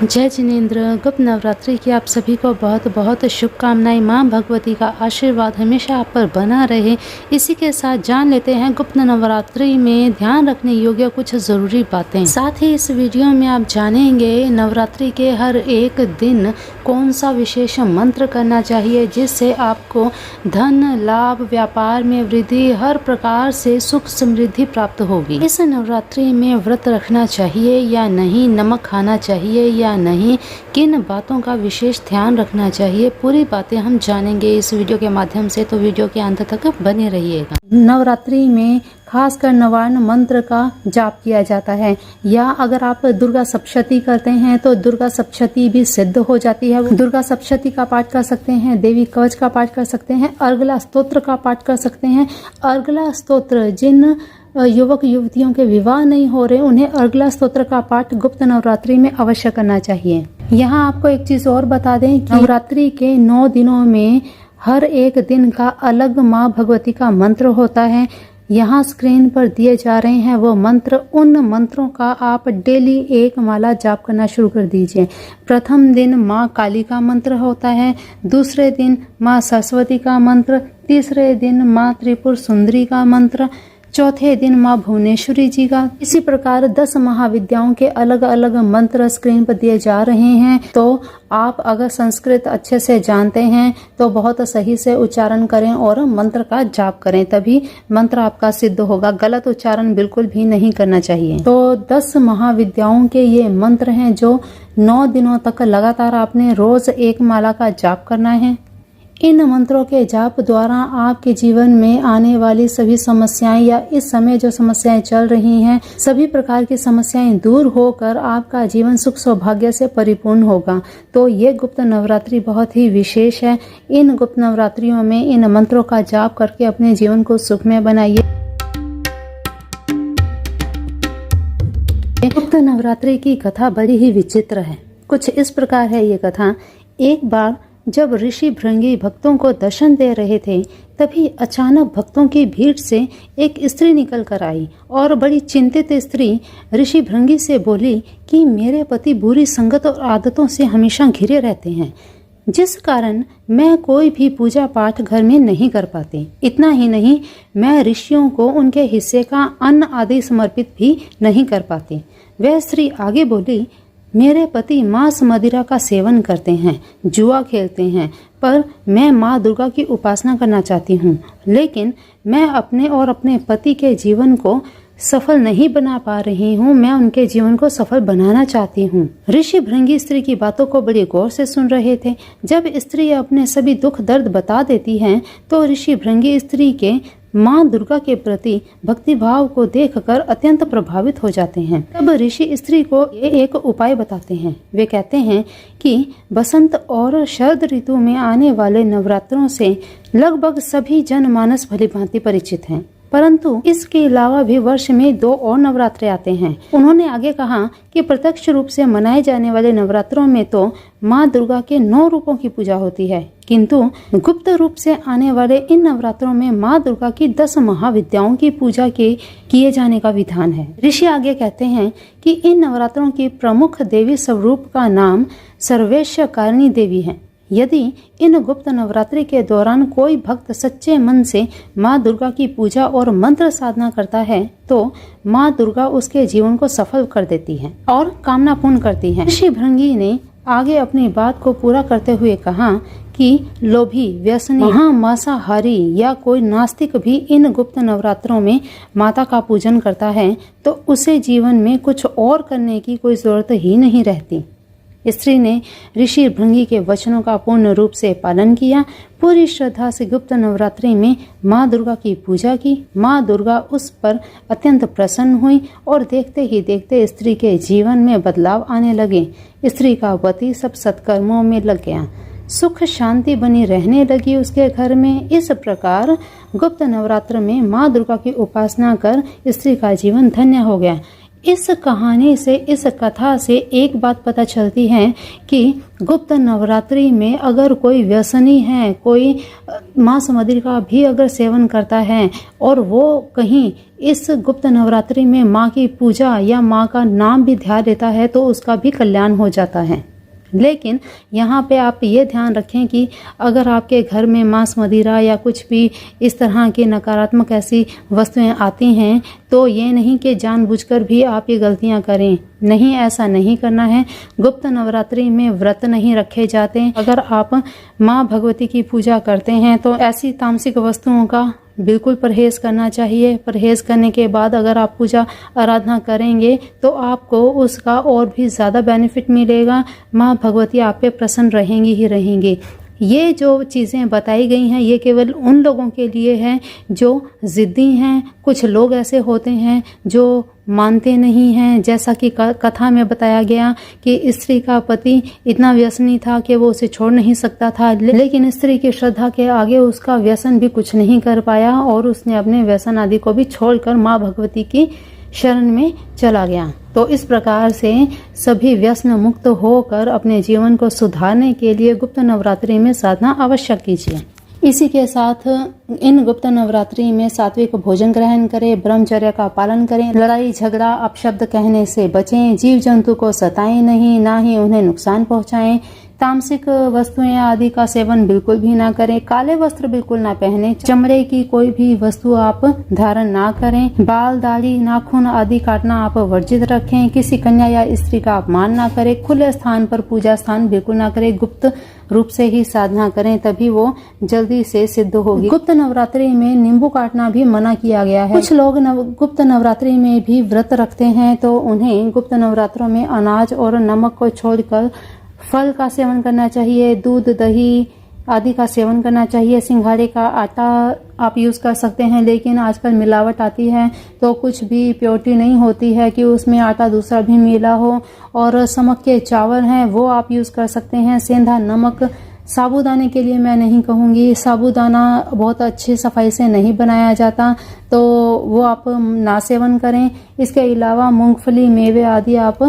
जय जिनेंद्र। गुप्त नवरात्रि की आप सभी को बहुत बहुत शुभकामनाएं। मां भगवती का आशीर्वाद हमेशा आप पर बना रहे। इसी के साथ जान लेते हैं गुप्त नवरात्रि में ध्यान रखने योग्य कुछ ज़रूरी बातें। साथ ही इस वीडियो में आप जानेंगे नवरात्रि के हर एक दिन कौन सा विशेष मंत्र करना चाहिए जिससे आपको धन लाभ, व्यापार में वृद्धि, हर प्रकार से सुख समृद्धि प्राप्त होगी। इस नवरात्रि में व्रत रखना चाहिए या नहीं, नमक खाना चाहिए या नहीं, किन बातों का विशेष ध्यान रखना चाहिए, पूरी बातें हम जानेंगे इस वीडियो के माध्यम से, तो वीडियो के अंत तक बने रहिएगा। नवरात्रि में खासकर नवार्ण मंत्र का जाप किया जाता है, या अगर आप दुर्गा सप्तशती करते हैं तो दुर्गा सप्तशती भी सिद्ध हो जाती है। दुर्गा सप्तशती का पाठ कर सकते हैं, देवी कवच का पाठ कर सकते हैं, अर्गला स्तोत्र का पाठ कर सकते हैं। अर्गला स्तोत्र, जिन युवक युवतियों के विवाह नहीं हो रहे उन्हें अर्गला स्तोत्र का पाठ गुप्त नवरात्रि में अवश्य करना चाहिए। यहाँ आपको एक चीज और बता दें कि नवरात्रि के 9 दिनों में हर एक दिन का अलग माँ भगवती का मंत्र होता है। यहाँ स्क्रीन पर दिए जा रहे हैं वो मंत्र। उन मंत्रों का आप डेली एक माला जाप करना शुरू कर दीजिए। प्रथम दिन माँ काली का मंत्र होता है, दूसरे दिन माँ सरस्वती का मंत्र, तीसरे दिन माँ त्रिपुर सुंदरी का मंत्र, चौथे दिन माँ भुवनेश्वरी जी का। इसी प्रकार 10 महाविद्याओं के अलग अलग मंत्र स्क्रीन पर दिए जा रहे हैं। तो आप अगर संस्कृत अच्छे से जानते हैं तो बहुत सही से उच्चारण करें और मंत्र का जाप करें, तभी मंत्र आपका सिद्ध होगा। गलत उच्चारण बिल्कुल भी नहीं करना चाहिए। तो 10 महाविद्याओं के ये मंत्र हैं जो 9 दिनों तक लगातार आपने रोज एक माला का जाप करना है। इन मंत्रों के जाप द्वारा आपके जीवन में आने वाली सभी समस्याएं या इस समय जो समस्याएं चल रही हैं, सभी प्रकार की समस्याएं दूर होकर आपका जीवन सुख सौभाग्य से परिपूर्ण होगा। तो ये गुप्त नवरात्रि बहुत ही विशेष है। इन गुप्त नवरात्रियों में इन मंत्रों का जाप करके अपने जीवन को सुखमय बनाइए। गुप्त नवरात्रि की कथा बड़ी ही विचित्र है। कुछ इस प्रकार है ये कथा। एक बार जब ऋषि भृंगी भक्तों को दर्शन दे रहे थे, तभी अचानक भक्तों की भीड़ से एक स्त्री निकल कर आई और बड़ी चिंतित स्त्री ऋषि भृंगी से बोली कि मेरे पति बुरी संगत और आदतों से हमेशा घिरे रहते हैं, जिस कारण मैं कोई भी पूजा पाठ घर में नहीं कर पाती। इतना ही नहीं, मैं ऋषियों को उनके हिस्से का अन्न आदि समर्पित भी नहीं कर पाती। वह स्त्री आगे बोली, मेरे पति मांस मदिरा का सेवन करते हैं, जुआ खेलते हैं, पर मैं माँ दुर्गा की उपासना करना चाहती हूँ, लेकिन मैं अपने और अपने पति के जीवन को सफल नहीं बना पा रही हूँ। मैं उनके जीवन को सफल बनाना चाहती हूँ। ऋषि भृंगी स्त्री की बातों को बड़ी गौर से सुन रहे थे। जब स्त्री अपने सभी दुख दर्द बता देती है तो ऋषि भृंगी स्त्री के माँ दुर्गा के प्रति भक्ति भाव को देखकर अत्यंत प्रभावित हो जाते हैं। तब ऋषि स्त्री को एक उपाय बताते हैं। वे कहते हैं कि बसंत और शरद ऋतु में आने वाले नवरात्रों से लगभग सभी जनमानस भलीभांति परिचित हैं, परंतु इसके अलावा भी वर्ष में 2 और नवरात्रे आते हैं। उन्होंने आगे कहा कि प्रत्यक्ष रूप से मनाए जाने वाले नवरात्रों में तो माँ दुर्गा के 9 रूपों की पूजा होती है, किंतु गुप्त रूप से आने वाले इन नवरात्रों में माँ दुर्गा की 10 महाविद्याओं की पूजा के किए जाने का विधान है। ऋषि आगे कहते हैं कि इन नवरात्रों की प्रमुख देवी स्वरूप का नाम सर्वेश्वरकारिणी देवी है। यदि इन गुप्त नवरात्रि के दौरान कोई भक्त सच्चे मन से माँ दुर्गा की पूजा और मंत्र साधना करता है तो माँ दुर्गा उसके जीवन को सफल कर देती है और कामना पूर्ण करती है। ऋषि भृंगी ने आगे अपनी बात को पूरा करते हुए कहा कि लोभी, व्यसनी, मांसाहारी या कोई नास्तिक भी इन गुप्त नवरात्रों में माता का पूजन करता है तो उसे जीवन में कुछ और करने की कोई जरूरत ही नहीं रहती। स्त्री ने ऋषि भृंगी के वचनों का पूर्ण रूप से पालन किया। पूरी श्रद्धा से गुप्त नवरात्रि में माँ दुर्गा की पूजा की। माँ दुर्गा उस पर अत्यंत प्रसन्न हुई और देखते ही देखते स्त्री के जीवन में बदलाव आने लगे। स्त्री का पति सब सत्कर्मों में लग गया, सुख शांति बनी रहने लगी उसके घर में। इस प्रकार गुप्त नवरात्र में माँ दुर्गा की उपासना कर स्त्री का जीवन धन्य हो गया। इस कहानी से, इस कथा से एक बात पता चलती है कि गुप्त नवरात्रि में अगर कोई व्यसनी है, कोई मांस मदिरा का भी अगर सेवन करता है और वो कहीं इस गुप्त नवरात्रि में माँ की पूजा या माँ का नाम भी ध्यान देता है तो उसका भी कल्याण हो जाता है। लेकिन यहाँ पे आप ये ध्यान रखें कि अगर आपके घर में मांस मदिरा या कुछ भी इस तरह की नकारात्मक ऐसी वस्तुएं आती हैं तो ये नहीं कि जानबूझकर भी आप ये गलतियां करें। नहीं, ऐसा नहीं करना है। गुप्त नवरात्रि में व्रत नहीं रखे जाते। अगर आप माँ भगवती की पूजा करते हैं तो ऐसी तामसिक वस्तुओं का बिल्कुल परहेज करना चाहिए। परहेज करने के बाद अगर आप पूजा आराधना करेंगे तो आपको उसका और भी ज़्यादा बेनिफिट मिलेगा। माँ भगवती आप पे प्रसन्न रहेंगी ही रहेंगी। ये जो चीज़ें बताई गई हैं ये केवल उन लोगों के लिए है जो ज़िद्दी हैं। कुछ लोग ऐसे होते हैं जो मानते नहीं हैं, जैसा कि कथा में बताया गया कि स्त्री का पति इतना व्यसनी था कि वो उसे छोड़ नहीं सकता था, लेकिन स्त्री की श्रद्धा के आगे उसका व्यसन भी कुछ नहीं कर पाया और उसने अपने व्यसन आदि को भी छोड़कर माँ भगवती की शरण में चला गया। तो इस प्रकार से सभी व्यसन मुक्त होकर अपने जीवन को सुधारने के लिए गुप्त नवरात्रि में साधना अवश्य कीजिए। इसी के साथ इन गुप्त नवरात्रि में सात्विक भोजन ग्रहण करें, ब्रह्मचर्य का पालन करें, लड़ाई झगड़ा अपशब्द कहने से बचें, जीव जंतु को सताएं नहीं, ना ही उन्हें नुकसान पहुंचाएं, तामसिक वस्तुएं आदि का सेवन बिल्कुल भी ना करें, काले वस्त्र बिल्कुल ना पहने, चमड़े की कोई भी वस्तु आप धारण ना करें, बाल दाढ़ी नाखून आदि काटना आप वर्जित रखें, किसी कन्या या स्त्री का अपमान ना करें, खुले स्थान पर पूजा स्थान बिल्कुल ना करें, गुप्त रूप से ही साधना करें तभी वो जल्दी से सिद्ध होगी। गुप्त नवरात्रि में नींबू काटना भी मना किया गया है। कुछ लोग गुप्त नवरात्रि में भी व्रत रखते हैं तो उन्हें गुप्त नवरात्रों में अनाज और नमक को छोड़कर फल का सेवन करना चाहिए, दूध दही आदि का सेवन करना चाहिए। सिंघाड़े का आटा आप यूज़ कर सकते हैं, लेकिन आजकल मिलावट आती है तो कुछ भी प्योरिटी नहीं होती है कि उसमें आटा दूसरा भी मिला हो। और समक के चावल हैं वो आप यूज़ कर सकते हैं। सेंधा नमक, साबूदाने के लिए मैं नहीं कहूँगी, साबूदाना बहुत अच्छी सफाई से नहीं बनाया जाता तो वो आप ना सेवन करें। इसके अलावा मूंगफली, मेवे आदि आप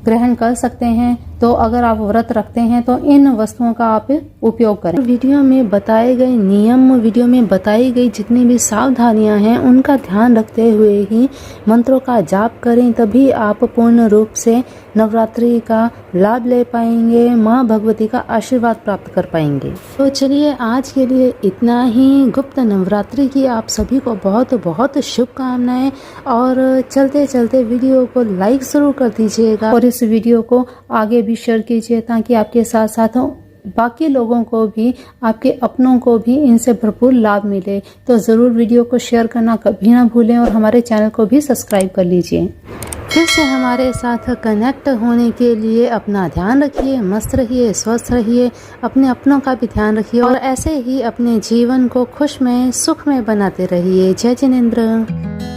ग्रहण कर सकते हैं। तो अगर आप व्रत रखते हैं तो इन वस्तुओं का आप उपयोग करें। वीडियो में बताए गए नियम, वीडियो में बताई गई जितनी भी सावधानियां हैं उनका ध्यान रखते हुए ही मंत्रों का जाप करें, तभी आप पूर्ण रूप से नवरात्रि का लाभ ले पाएंगे, माँ भगवती का आशीर्वाद प्राप्त कर पाएंगे। तो चलिए आज के लिए इतना ही। गुप्त नवरात्रि की आप सभी को बहुत बहुत शुभकामनाएं और चलते चलते वीडियो को लाइक जरूर कर दीजिएगा और इस वीडियो को आगे भी शेयर कीजिए ताकि आपके साथ साथ बाकी लोगों को भी, आपके अपनों को भी इनसे भरपूर लाभ मिले। तो ज़रूर वीडियो को शेयर करना कभी ना भूलें और हमारे चैनल को भी सब्सक्राइब कर लीजिए। फिर से हमारे साथ कनेक्ट होने के लिए अपना ध्यान रखिए, मस्त रहिए, स्वस्थ रहिए, अपने अपनों का भी ध्यान रखिए और ऐसे ही अपने जीवन को खुश में, सुख में बनाते रहिए। जय जिनेंद्र।